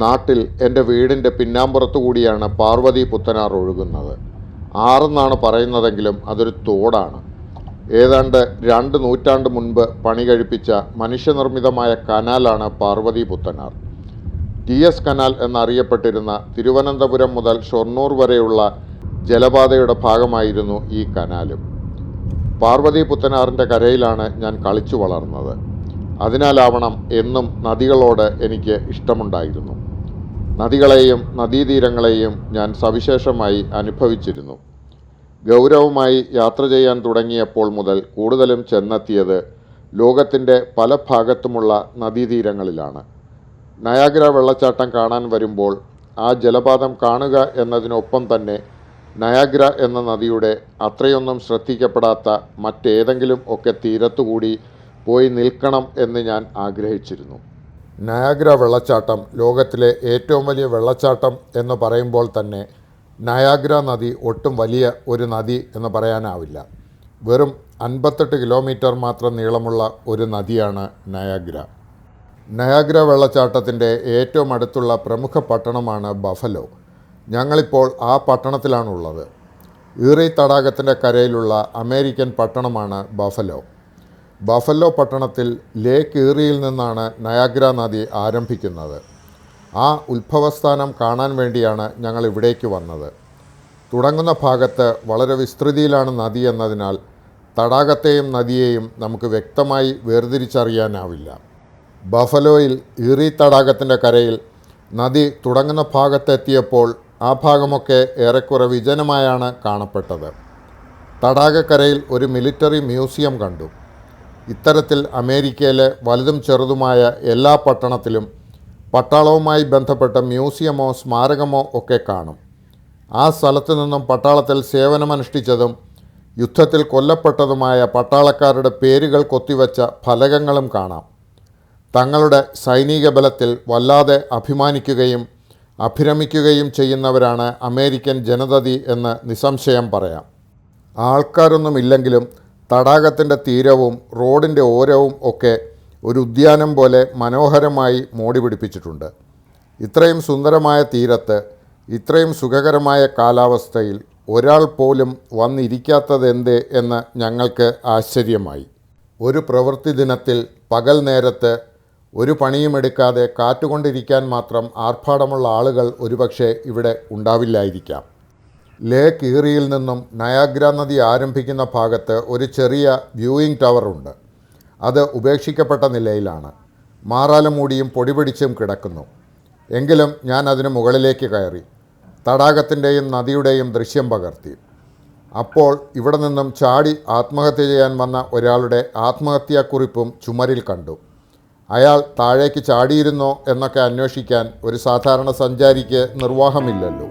നാട്ടിൽ എൻ്റെ വീടിൻ്റെ പിന്നാമ്പുറത്തു കൂടിയാണ് പാർവതി പുത്തനാർ ഒഴുകുന്നത്. ആറെന്നാണ് പറയുന്നതെങ്കിലും അതൊരു തോടാണ്. ഏതാണ്ട് 2 നൂറ്റാണ്ട് മുൻപ് പണി കഴിപ്പിച്ച മനുഷ്യനിർമ്മിതമായ കനാലാണ് പാർവതി പുത്തനാർ. TS കനാൽ എന്നറിയപ്പെട്ടിരുന്ന തിരുവനന്തപുരം മുതൽ ഷൊർണൂർ വരെയുള്ള ജലപാതയുടെ ഭാഗമായിരുന്നു ഈ കനാലും. പാർവതി പുത്തനാറിൻ്റെ കരയിലാണ് ഞാൻ കളിച്ചു വളർന്നത്. അതിനാലാവണം എന്നും നദികളോട് എനിക്ക് ഇഷ്ടമുണ്ടായിരുന്നു. നദികളെയും നദീതീരങ്ങളെയും ഞാൻ സവിശേഷമായി അനുഭവിച്ചിരുന്നു. ഗൗരവമായി യാത്ര ചെയ്യാൻ തുടങ്ങിയപ്പോൾ മുതൽ കൂടുതലും ചെന്നെത്തിയത് ലോകത്തിൻ്റെ പല ഭാഗത്തുമുള്ള നദീതീരങ്ങളിലാണ്. നയാഗ്ര വെള്ളച്ചാട്ടം കാണാൻ വരുമ്പോൾ ആ ജലപാതം കാണുക എന്നതിനൊപ്പം തന്നെ നയാഗ്ര എന്ന നദിയുടെ അത്രയൊന്നും ശ്രദ്ധിക്കപ്പെടാത്ത മറ്റേതെങ്കിലും ഒക്കെ തീരത്തുകൂടി പോയി നിൽക്കണം എന്ന് ഞാൻ ആഗ്രഹിച്ചിരുന്നു. നയാഗ്ര വെള്ളച്ചാട്ടം ലോകത്തിലെ ഏറ്റവും വലിയ വെള്ളച്ചാട്ടം എന്ന് പറയുമ്പോൾ തന്നെ നയാഗ്ര നദി ഒട്ടും വലിയ ഒരു നദി എന്ന് പറയാനാവില്ല. വെറും 58 കിലോമീറ്റർ മാത്രം നീളമുള്ള ഒരു നദിയാണ് നയാഗ്ര. നയാഗ്ര വെള്ളച്ചാട്ടത്തിൻ്റെ ഏറ്റവും അടുത്തുള്ള പ്രമുഖ പട്ടണമാണ് ബഫലോ. ഞങ്ങളിപ്പോൾ ആ പട്ടണത്തിലാണുള്ളത്. ഈറി തടാകത്തിൻ്റെ കരയിലുള്ള അമേരിക്കൻ പട്ടണമാണ് ബഫലോ. ബഫലോ പട്ടണത്തിൽ ലേക്ക് ഈറിയിൽ നിന്നാണ് നയാഗ്ര നദി ആരംഭിക്കുന്നത്. ആ ഉത്ഭവസ്ഥാനം കാണാൻ വേണ്ടിയാണ് ഞങ്ങൾ ഇവിടേക്ക് വന്നത്. തുടങ്ങുന്ന ഭാഗത്ത് വളരെ വിസ്തൃതിയിലാണ് നദി എന്നതിനാൽ തടാകത്തെയും നദിയെയും നമുക്ക് വ്യക്തമായി വേർതിരിച്ചറിയാനാവില്ല. ബഫലോയിൽ ഈറി തടാകത്തിൻ്റെ കരയിൽ നദി തുടങ്ങുന്ന ഭാഗത്തെത്തിയപ്പോൾ ആ ഭാഗമൊക്കെ ഏറെക്കുറെ വിജനമായാണ് കാണപ്പെട്ടത്. തടാകക്കരയിൽ ഒരു മിലിറ്ററി മ്യൂസിയം കണ്ടു. ഇത്തരത്തിൽ അമേരിക്കയിലെ വലുതും ചെറുതുമായ എല്ലാ പട്ടണത്തിലും പട്ടാളവുമായി ബന്ധപ്പെട്ട മ്യൂസിയമോ സ്മാരകമോ ഒക്കെ കാണും. ആ സ്ഥലത്തു നിന്നും പട്ടാളത്തിൽ സേവനമനുഷ്ഠിച്ചതും യുദ്ധത്തിൽ കൊല്ലപ്പെട്ടതുമായ പട്ടാളക്കാരുടെ പേരുകൾ കൊത്തിവെച്ച ഫലകങ്ങളും കാണാം. തങ്ങളുടെ സൈനിക ബലത്തിൽ വല്ലാതെ അഭിമാനിക്കുകയും അഭിരമിക്കുകയും ചെയ്യുന്നവരാണ് അമേരിക്കൻ ജനതതി എന്ന് നിസ്സംശയം പറയാം. ആൾക്കാരൊന്നുമില്ലെങ്കിലും തടാകത്തിൻ്റെ തീരവും റോഡിൻ്റെ ഓരവും ഒക്കെ ഒരു ഉദ്യാനം പോലെ മനോഹരമായി മോടി പിടിപ്പിച്ചിട്ടുണ്ട്. ഇത്രയും സുന്ദരമായ തീരത്ത് ഇത്രയും സുഖകരമായ കാലാവസ്ഥയിൽ ഒരാൾ പോലും വന്നിരിക്കാത്തതെന്തേ എന്ന് ഞങ്ങൾക്ക് ആശ്ചര്യമായി. ഒരു പ്രവൃത്തി ദിനത്തിൽ പകൽ നേരത്ത് ഒരു പണിയുമെടുക്കാതെ കാറ്റുകൊണ്ടിരിക്കാൻ മാത്രം ആർഭാടമുള്ള ആളുകൾ ഒരുപക്ഷെ ഇവിടെ ഉണ്ടാവില്ലായിരിക്കാം. ലേക്ക് ഈറിയിൽ നിന്നും നയാഗ്ര നദി ആരംഭിക്കുന്ന ഭാഗത്ത് ഒരു ചെറിയ വ്യൂയിങ് ടവറുണ്ട്. അത് ഉപേക്ഷിക്കപ്പെട്ട നിലയിലാണ്. മാറാല മൂടിയും പൊടിപിടിച്ചും കിടക്കുന്നു. എങ്കിലും ഞാൻ അതിന് മുകളിലേക്ക് കയറി തടാകത്തിൻ്റെയും നദിയുടെയും ദൃശ്യം പകർത്തി. അപ്പോൾ ഇവിടെ നിന്നും ചാടി ആത്മഹത്യ ചെയ്യാൻ വന്ന ഒരാളുടെ ആത്മഹത്യാക്കുറിപ്പും ചുമരിൽ കണ്ടു. അയാൾ താഴേക്ക് ചാടിയിരുന്നോ എന്നൊക്കെ അന്വേഷിക്കാൻ ഒരു സാധാരണ സഞ്ചാരിക്ക് നിർവാഹമില്ലല്ലോ.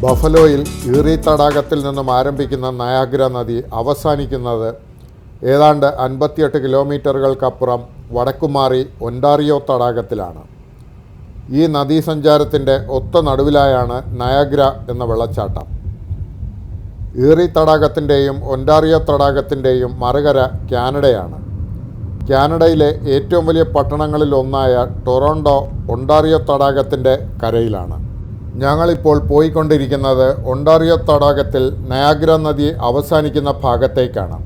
ബഫലോയിൽ ഈറി തടാകത്തിൽ നിന്നും ആരംഭിക്കുന്ന നയാഗ്ര നദി അവസാനിക്കുന്നത് ഏതാണ്ട് 58 കിലോമീറ്ററുകൾക്കപ്പുറം വടക്കുമാറി ഒൻറ്റാറിയോ തടാകത്തിലാണ്. ഈ നദീസഞ്ചാരത്തിൻ്റെ ഒത്ത നടുവിലായാണ് നയാഗ്ര എന്ന വെള്ളച്ചാട്ടം. ഈറി തടാകത്തിൻ്റെയും ഒൻറ്റാറിയോ തടാകത്തിൻ്റെയും മറുകര കാനഡയാണ്. കാനഡയിലെ ഏറ്റവും വലിയ പട്ടണങ്ങളിൽ ഒന്നായ ടൊറോണ്ടോ ഒൻറ്റാറിയോ തടാകത്തിൻ്റെ കരയിലാണ്. ഞങ്ങളിപ്പോൾ പോയിക്കൊണ്ടിരിക്കുന്നത് ഒൻറ്റാറിയോ തടാകത്തിൽ നയാഗ്ര നദി അവസാനിക്കുന്ന ഭാഗത്തേക്കാണ്.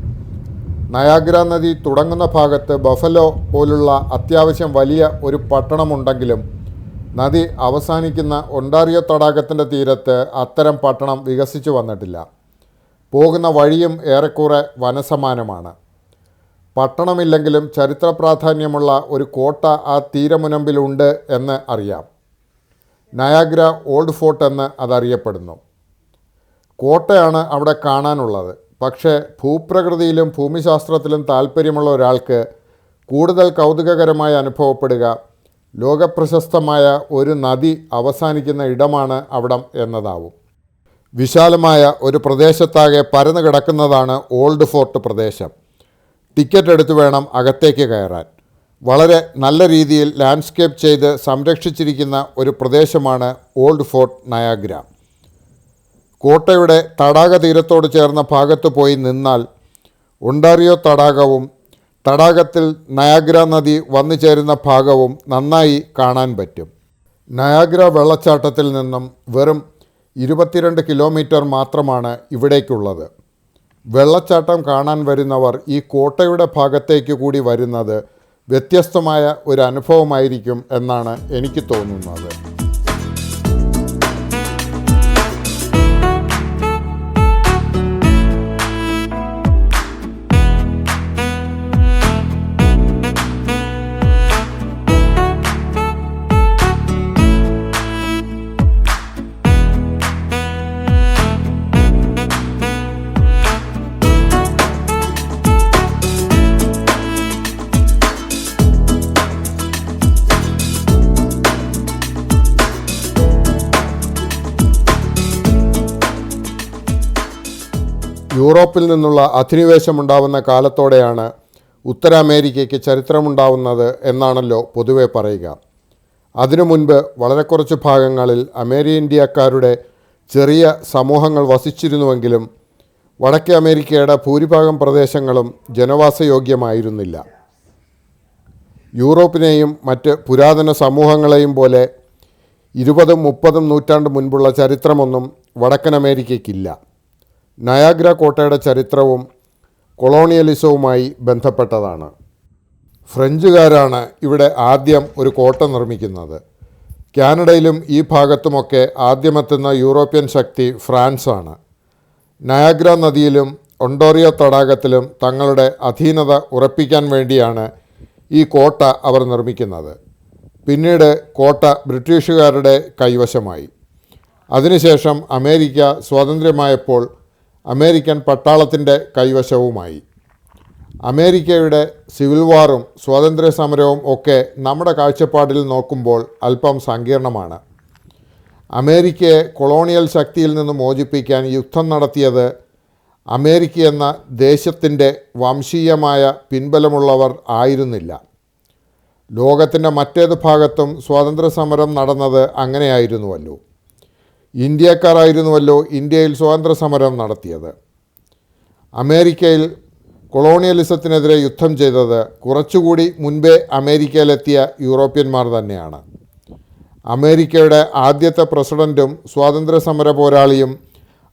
നയാഗ്ര നദി തുടങ്ങുന്ന ഭാഗത്ത് ബഫലോ പോലുള്ള അത്യാവശ്യം വലിയ ഒരു പട്ടണമുണ്ടെങ്കിലും നദി അവസാനിക്കുന്ന ഒൻറ്റാറിയോ തടാകത്തിൻ്റെ തീരത്ത് അത്തരം പട്ടണം വികസിച്ചു വന്നിട്ടില്ല. പോകുന്ന വഴിയും ഏറെക്കുറെ വനസമാനമാണ്. പട്ടണമില്ലെങ്കിലും ചരിത്ര പ്രാധാന്യമുള്ള ഒരു കോട്ട ആ തീരമുനമ്പിലുണ്ട് എന്ന് അറിയാം. നയാഗ്ര ഓൾഡ് ഫോർട്ട് എന്ന് അതറിയപ്പെടുന്നു. കോട്ടയാണ് അവിടെ കാണാനുള്ളത്. പക്ഷേ ഭൂപ്രകൃതിയിലും ഭൂമിശാസ്ത്രത്തിലും താൽപ്പര്യമുള്ള ഒരാൾക്ക് കൂടുതൽ കൗതുകകരമായി അനുഭവപ്പെടുക ലോകപ്രശസ്തമായ ഒരു നദി അവസാനിക്കുന്ന ഇടമാണ് അവിടം എന്നതാവും. വിശാലമായ ഒരു പ്രദേശത്താകെ പരന്നു കിടക്കുന്നതാണ് ഓൾഡ് ഫോർട്ട് പ്രദേശം. ടിക്കറ്റ് എടുത്ത് വേണം അകത്തേക്ക് കയറാൻ. വളരെ നല്ല രീതിയിൽ ലാൻഡ്സ്കേപ്പ് ചെയ്ത് സംരക്ഷിച്ചിരിക്കുന്ന ഒരു പ്രദേശമാണ് ഓൾഡ് ഫോർട്ട് നയാഗ്ര. കോട്ടയുടെ തടാക തീരത്തോട് ചേർന്ന ഭാഗത്ത് പോയി നിന്നാൽ ഒണ്ടാറിയോ തടാകവും തടാകത്തിൽ നയാഗ്ര നദി വന്നു ചേരുന്ന ഭാഗവും നന്നായി കാണാൻ പറ്റും. നയാഗ്ര വെള്ളച്ചാട്ടത്തിൽ നിന്നും വെറും 22 കിലോമീറ്റർ മാത്രമാണ് ഇവിടേക്കുള്ളത്. വെള്ളച്ചാട്ടം കാണാൻ വരുന്നവർ ഈ കോട്ടയുടെ ഭാഗത്തേക്ക് കൂടി വരുന്നത് വ്യത്യസ്തമായ ഒരു അനുഭവമായിരിക്കും എന്നാണ് എനിക്ക് തോന്നുന്നത്. യൂറോപ്പിൽ നിന്നുള്ള അധിനിവേശമുണ്ടാവുന്ന കാലത്തോടെയാണ് ഉത്തര അമേരിക്കയ്ക്ക് ചരിത്രമുണ്ടാവുന്നത് എന്നാണല്ലോ പൊതുവെ പറയുക. അതിനു മുൻപ് വളരെ കുറച്ച് ഭാഗങ്ങളിൽ അമേരിക്കക്കാരുടെ ചെറിയ സമൂഹങ്ങൾ വസിച്ചിരുന്നുവെങ്കിലും വടക്കേ അമേരിക്കയുടെ ഭൂരിഭാഗം പ്രദേശങ്ങളും ജനവാസയോഗ്യമായിരുന്നില്ല. യൂറോപ്പിനെയും മറ്റ് പുരാതന സമൂഹങ്ങളെയും പോലെ 20ഉം 30ഉം നൂറ്റാണ്ട് മുൻപുള്ള ചരിത്രമൊന്നും വടക്കൻ അമേരിക്കയ്ക്കില്ല. നയാഗ്ര കോട്ടയുടെ ചരിത്രവും കൊളോണിയലിസവുമായി ബന്ധപ്പെട്ടതാണ്. ഫ്രഞ്ചുകാരാണ് ഇവിടെ ആദ്യം ഒരു കോട്ട നിർമ്മിക്കുന്നത്. കാനഡയിലും ഈ ഭാഗത്തുമൊക്കെ ആദ്യമെത്തുന്ന യൂറോപ്യൻ ശക്തി ഫ്രാൻസാണ്. നയാഗ്ര നദിയിലും ഒണ്ടാറിയോ തടാകത്തിലും തങ്ങളുടെ അധീനത ഉറപ്പിക്കാൻ വേണ്ടിയാണ് ഈ കോട്ട അവർ നിർമ്മിക്കുന്നത്. പിന്നീട് കോട്ട ബ്രിട്ടീഷുകാരുടെ കൈവശമായി. അതിനുശേഷം അമേരിക്ക സ്വാതന്ത്ര്യമായപ്പോൾ അമേരിക്കൻ പട്ടാളത്തിൻ്റെ കൈവശവുമായി. അമേരിക്കയുടെ സിവിൽ വാറും സ്വാതന്ത്ര്യ സമരവും ഒക്കെ നമ്മുടെ കാഴ്ചപ്പാടിൽ നോക്കുമ്പോൾ അല്പം സങ്കീർണമാണ്. അമേരിക്കയെ കൊളോണിയൽ ശക്തിയിൽ നിന്ന് മോചിപ്പിക്കാൻ യുദ്ധം നടത്തിയത് അമേരിക്ക എന്ന ദേശത്തിൻ്റെ വംശീയമായ പിൻബലമുള്ളവർ ആയിരുന്നില്ല. ലോകത്തിൻ്റെ മറ്റേത് ഭാഗത്തും സ്വാതന്ത്ര്യ സമരം നടന്നത് അങ്ങനെയായിരുന്നുവല്ലോ. ഇന്ത്യക്കാരായിരുന്നുവല്ലോ ഇന്ത്യയിൽ സ്വാതന്ത്ര്യ സമരം നടത്തിയത്. അമേരിക്കയിൽ കൊളോണിയലിസത്തിനെതിരെ യുദ്ധം ചെയ്തത് കുറച്ചുകൂടി മുൻപേ അമേരിക്കയിലെത്തിയ യൂറോപ്യന്മാർ തന്നെയാണ്. അമേരിക്കയുടെ ആദ്യത്തെ പ്രസിഡൻറ്റും സ്വാതന്ത്ര്യ സമര പോരാളിയും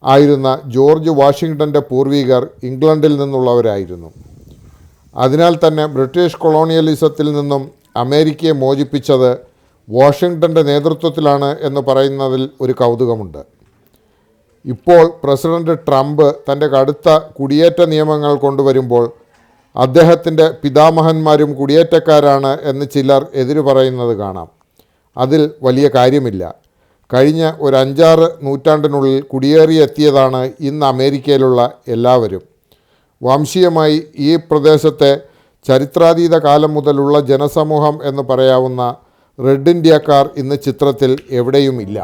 ആയിരുന്ന ജോർജ് വാഷിങ്ടൻ്റെ പൂർവികർ ഇംഗ്ലണ്ടിൽ നിന്നുള്ളവരായിരുന്നു. അതിനാൽ തന്നെ ബ്രിട്ടീഷ് കൊളോണിയലിസത്തിൽ നിന്നും അമേരിക്കയെ മോചിപ്പിച്ചത് വാഷിങ്ടൻ്റെ നേതൃത്വത്തിലാണ് എന്ന് പറയുന്നതിൽ ഒരു കൗതുകമുണ്ട്. ഇപ്പോൾ പ്രസിഡന്റ് ട്രംപ് തൻ്റെ കടുത്ത കുടിയേറ്റ നിയമങ്ങൾ കൊണ്ടുവരുമ്പോൾ അദ്ദേഹത്തിൻ്റെ പിതാമഹന്മാരും കുടിയേറ്റക്കാരാണ് എന്ന് ചിലർ എതിരു പറയുന്നത് കാണാം. അതിൽ വലിയ കാര്യമില്ല. കഴിഞ്ഞ ഒരു 5-6 നൂറ്റാണ്ടിനുള്ളിൽ കുടിയേറിയെത്തിയതാണ് ഇന്ന് അമേരിക്കയിലുള്ള എല്ലാവരും. വംശീയമായി ഈ പ്രദേശത്തെ ചരിത്രാതീത കാലം മുതലുള്ള ജനസമൂഹം എന്ന് പറയാവുന്ന റെഡ് ഇന്ത്യക്കാർ ഇന്ന് ചിത്രത്തിൽ എവിടെയുമില്ല.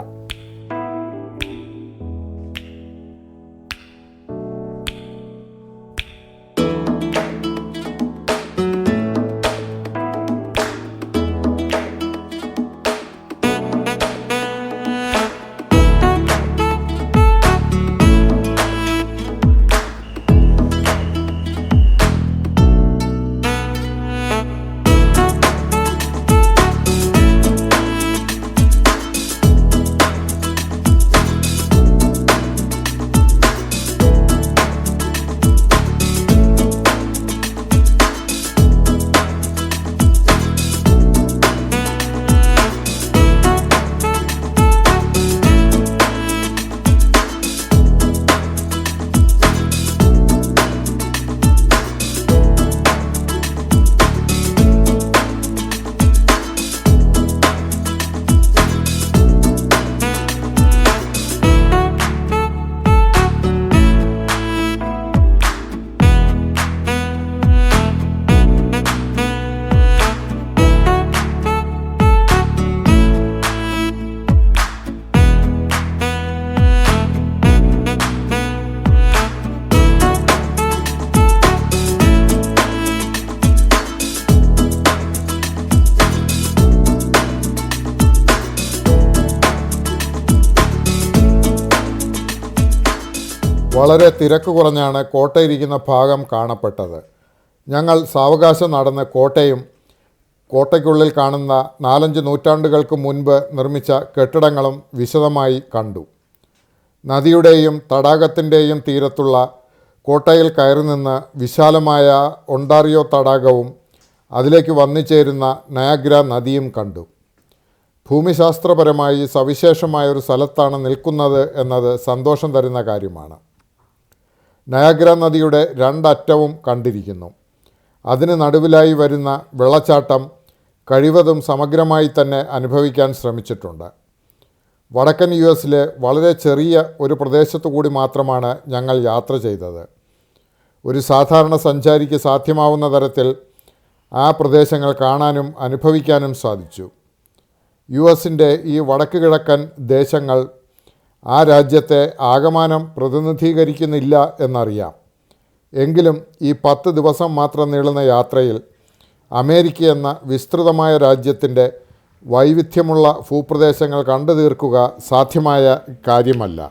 വളരെ തിരക്ക് കുറഞ്ഞാണ് കോട്ടയിരിക്കുന്ന ഭാഗം കാണപ്പെട്ടത്. ഞങ്ങൾ സാവകാശം നടന്ന് കോട്ടയ്ക്കുള്ളിൽ കാണുന്ന 4-5 നൂറ്റാണ്ടുകൾക്ക് മുൻപ് നിർമ്മിച്ച കെട്ടിടങ്ങളും വിശദമായി കണ്ടു. നദിയുടെയും തടാകത്തിൻ്റെയും തീരത്തുള്ള കോട്ടയിൽ കയറി നിന്ന് വിശാലമായ ഒണ്ടാറിയോ തടാകവും അതിലേക്ക് വന്നുചേരുന്ന നയാഗ്ര നദിയും കണ്ടു. ഭൂമിശാസ്ത്രപരമായി സവിശേഷമായൊരു സ്ഥലത്താണ് നിൽക്കുന്നത് എന്നത് സന്തോഷം തരുന്ന കാര്യമാണ്. നയാഗ്ര നദിയുടെ 2 അറ്റവും കണ്ടിരിക്കുന്നു. അതിന് നടുവിലായി വരുന്ന വെള്ളച്ചാട്ടം കഴിവതും സമഗ്രമായി തന്നെ അനുഭവിക്കാൻ ശ്രമിച്ചിട്ടുണ്ട്. വടക്കൻ US-ലെ വളരെ ചെറിയ ഒരു പ്രദേശത്തു കൂടി മാത്രമാണ് ഞങ്ങൾ യാത്ര ചെയ്തത്. ഒരു സാധാരണ സഞ്ചാരിക്ക് സാധ്യമാവുന്ന തരത്തിൽ ആ പ്രദേശങ്ങൾ കാണാനും അനുഭവിക്കാനും സാധിച്ചു. US-ൻ്റെ ഈ വടക്ക് കിഴക്കൻ ദേശങ്ങൾ ആ രാജ്യത്തെ ആകമാനം പ്രതിനിധീകരിക്കുന്നില്ല എന്നറിയാം. എങ്കിലും ഈ 10 ദിവസം മാത്രം നീളുന്ന യാത്രയിൽ അമേരിക്ക എന്ന വിസ്തൃതമായ രാജ്യത്തിൻ്റെ വൈവിധ്യമുള്ള ഭൂപ്രദേശങ്ങൾ കണ്ടു തീർക്കുക സാധ്യമായ കാര്യമല്ല.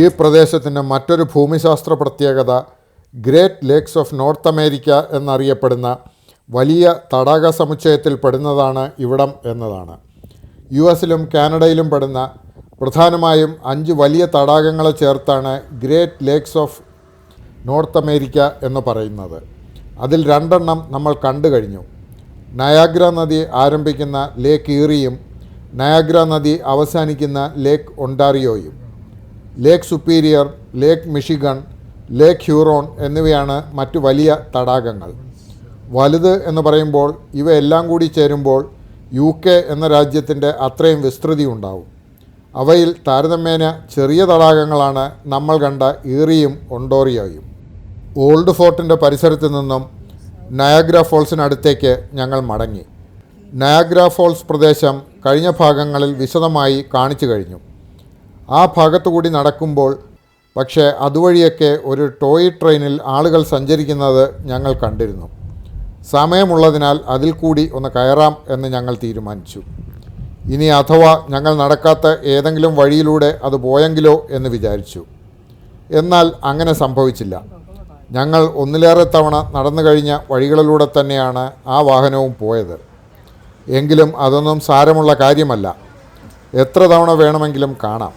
ഈ പ്രദേശത്തിൻ്റെ മറ്റൊരു ഭൂമിശാസ്ത്ര പ്രത്യേകത great lakes of north America എന്നറിയപ്പെടുന്ന വലിയ തടാക സമുച്ചയത്തിൽ പെടുന്നതാണ് ഇവിടം എന്നതാണ്. US-ലും കാനഡയിലും പെടുന്ന പ്രധാനമായും 5 വലിയ തടാകങ്ങളെ ചേർത്താണ് great lakes of north America എന്ന് പറയുന്നത്. അതിൽ 2 എണ്ണം നമ്മൾ കണ്ടു കഴിഞ്ഞു. നയാഗ്ര നദി ആരംഭിക്കുന്ന ലേക്ക് ഈറിയും നയാഗ്ര നദി അവസാനിക്കുന്ന ലേക്ക് ഒണ്ടാറിയോയും. ലേക്ക് സുപ്പീരിയർ, ലേക്ക് മിഷിഗൺ, ലേക്ക് ഹ്യൂറോൺ എന്നിവയാണ് മറ്റു വലിയ തടാകങ്ങൾ. വലുത് എന്ന് പറയുമ്പോൾ ഇവയെല്ലാം കൂടി ചേരുമ്പോൾ UK എന്ന രാജ്യത്തിൻ്റെ അത്രയും വിസ്തൃതി ഉണ്ടാവും. അവയിൽ താരതമ്യേന ചെറിയ തടാകങ്ങളാണ് നമ്മൾ കണ്ട ഈറിയും ഒണ്ടോറിയോയും. ഓൾഡ് ഫോർട്ടിൻ്റെ പരിസരത്ത് നിന്നും നയാഗ്ര ഫോൾസിനടുത്തേക്ക് ഞങ്ങൾ മടങ്ങി. നയാഗ്ര ഫോൾസ് പ്രദേശം കഴിഞ്ഞ ഭാഗങ്ങളിൽ വിശദമായി കാണിച്ചു കഴിഞ്ഞു. ആ ഭാഗത്തുകൂടി നടക്കുമ്പോൾ പക്ഷേ അതുവഴിയൊക്കെ ഒരു ടോയ് ട്രെയിനിൽ ആളുകൾ സഞ്ചരിക്കുന്നത് ഞങ്ങൾ കണ്ടിരുന്നു. സമയമുള്ളതിനാൽ അതിൽ കൂടി ഒന്ന് കയറാം എന്ന് ഞങ്ങൾ തീരുമാനിച്ചു. ഇനി അഥവാ ഞങ്ങൾ നടക്കാത്ത ഏതെങ്കിലും വഴിയിലൂടെ അത് പോയെങ്കിലോ എന്ന് വിചാരിച്ചു. എന്നാൽ അങ്ങനെ സംഭവിച്ചില്ല. ഞങ്ങൾ ഒന്നിലേറെ തവണ നടന്നു കഴിഞ്ഞ വഴികളിലൂടെ തന്നെയാണ് ആ വാഹനവും പോയത്. എങ്കിലും അതൊന്നും സാരമുള്ള കാര്യമല്ല. എത്ര തവണ വേണമെങ്കിലും കാണാം.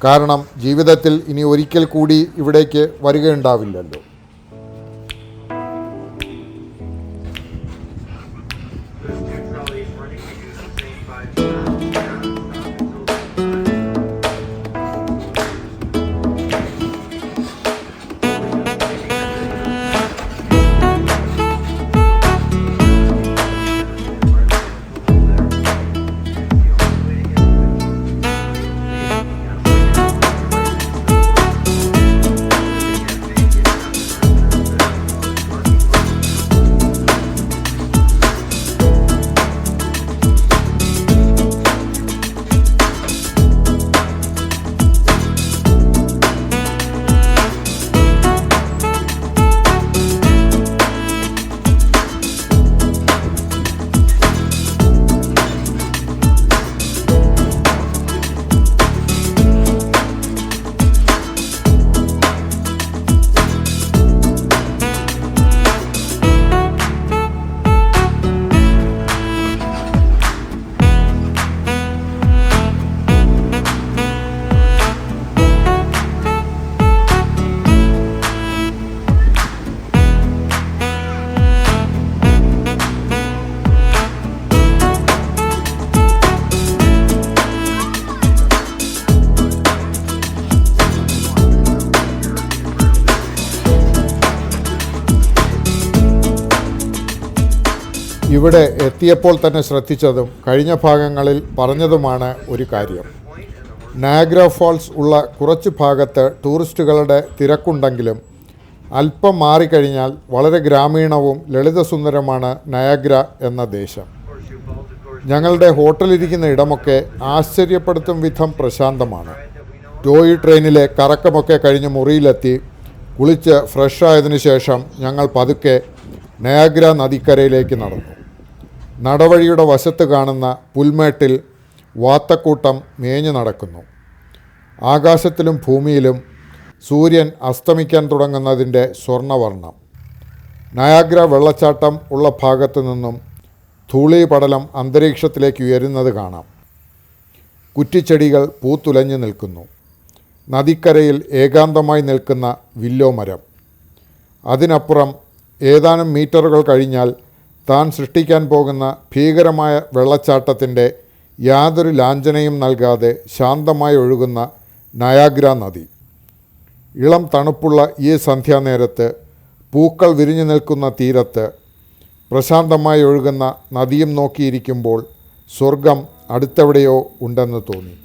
കാരണം ജീവിതത്തിൽ ഇനി ഒരിക്കൽ കൂടി ഇവിടേക്ക് വരികയുണ്ടാവില്ലല്ലോ. ഇവിടെ എത്തിയപ്പോൾ തന്നെ ശ്രദ്ധിച്ചതും കഴിഞ്ഞ ഭാഗങ്ങളിൽ പറഞ്ഞതുമാണ് ഒരു കാര്യം. നയാഗ്ര ഫാൾസ് ഉള്ള കുറച്ച് ഭാഗത്ത് ടൂറിസ്റ്റുകളുടെ തിരക്കുണ്ടെങ്കിലും അല്പം മാറിക്കഴിഞ്ഞാൽ വളരെ ഗ്രാമീണവും ലളിതസുന്ദരമാണ് നയാഗ്ര എന്ന ദേശം. ഞങ്ങളുടെ ഹോട്ടലിരിക്കുന്ന ഇടമൊക്കെ ആശ്ചര്യപ്പെടുത്തും വിധം പ്രശാന്തമാണ്. ടോയ് ട്രെയിനിലെ കറക്കമൊക്കെ കഴിഞ്ഞ് മുറിയിലെത്തി കുളിച്ച് ഫ്രഷായതിനു ശേഷം ഞങ്ങൾ പതുക്കെ നയാഗ്ര നദിക്കരയിലേക്ക് നടന്നു. നടവഴിയുടെ വശത്ത് കാണുന്ന പുൽമേട്ടിൽ വാത്തക്കൂട്ടം മേഞ്ഞു നടക്കുന്നു. ആകാശത്തിലും ഭൂമിയിലും സൂര്യൻ അസ്തമിക്കാൻ തുടങ്ങുന്നതിൻ്റെ സ്വർണ്ണവർണ്ണം. നയാഗ്ര വെള്ളച്ചാട്ടം ഉള്ള ഭാഗത്തു നിന്നും ധൂളീപടലം അന്തരീക്ഷത്തിലേക്ക് ഉയരുന്നത് കാണാം. കുറ്റിച്ചെടികൾ പൂത്തുലഞ്ഞു നിൽക്കുന്നു. നദിക്കരയിൽ ഏകാന്തമായി നിൽക്കുന്ന വില്ലോ മരം. അതിനപ്പുറം ഏതാനും മീറ്ററുകൾ കഴിഞ്ഞാൽ താൻ സൃഷ്ടിക്കാൻ പോകുന്ന ഭീകരമായ വെള്ളച്ചാട്ടത്തിൻ്റെ യാതൊരു ലാഞ്ചനയും നൽകാതെ ശാന്തമായി ഒഴുകുന്ന നയാഗ്ര നദി. ഇളം തണുപ്പുള്ള ഈ സന്ധ്യാനേരത്ത് പൂക്കൾ വിരിഞ്ഞു നിൽക്കുന്ന തീരത്ത് പ്രശാന്തമായി ഒഴുകുന്ന നദിയും നോക്കിയിരിക്കുമ്പോൾ സ്വർഗം അടുത്തെവിടെയോ ഉണ്ടെന്ന് തോന്നി.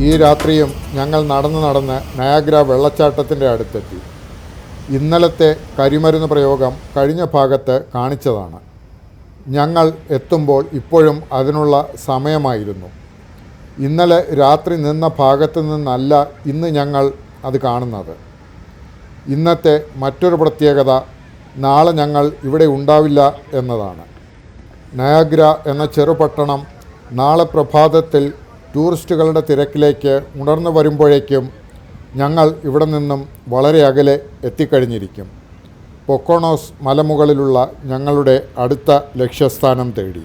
ഈ രാത്രിയും ഞങ്ങൾ നടന്ന് നയാഗ്ര വെള്ളച്ചാട്ടത്തിൻ്റെ അടുത്തെത്തി. ഇന്നലത്തെ കരിമരുന്ന് പ്രയോഗം കഴിഞ്ഞ ഭാഗത്ത് കാണിച്ചതാണ്. ഞങ്ങൾ എത്തുമ്പോൾ ഇപ്പോഴും അതിനുള്ള സമയമായിരുന്നു. ഇന്നലെ രാത്രി നിന്ന ഭാഗത്തു നിന്നല്ല ഇന്ന് ഞങ്ങൾ അത് കാണുന്നത്. ഇന്നത്തെ മറ്റൊരു പ്രത്യേകത നാളെ ഞങ്ങൾ ഇവിടെ ഉണ്ടാവില്ല എന്നതാണ്. നയാഗ്ര എന്ന ചെറുപട്ടണം നാളെ പ്രഭാതത്തിൽ ടൂറിസ്റ്റുകളുടെ തിരക്കിലേക്ക് ഉണർന്നു വരുമ്പോഴേക്കും ഞങ്ങൾ ഇവിടെ നിന്നും വളരെ അകലെ എത്തിക്കഴിഞ്ഞിരിക്കും. പൊക്കോണോസ് മലമുകളിലുള്ള ഞങ്ങളുടെ അടുത്ത ലക്ഷ്യസ്ഥാനം തേടി.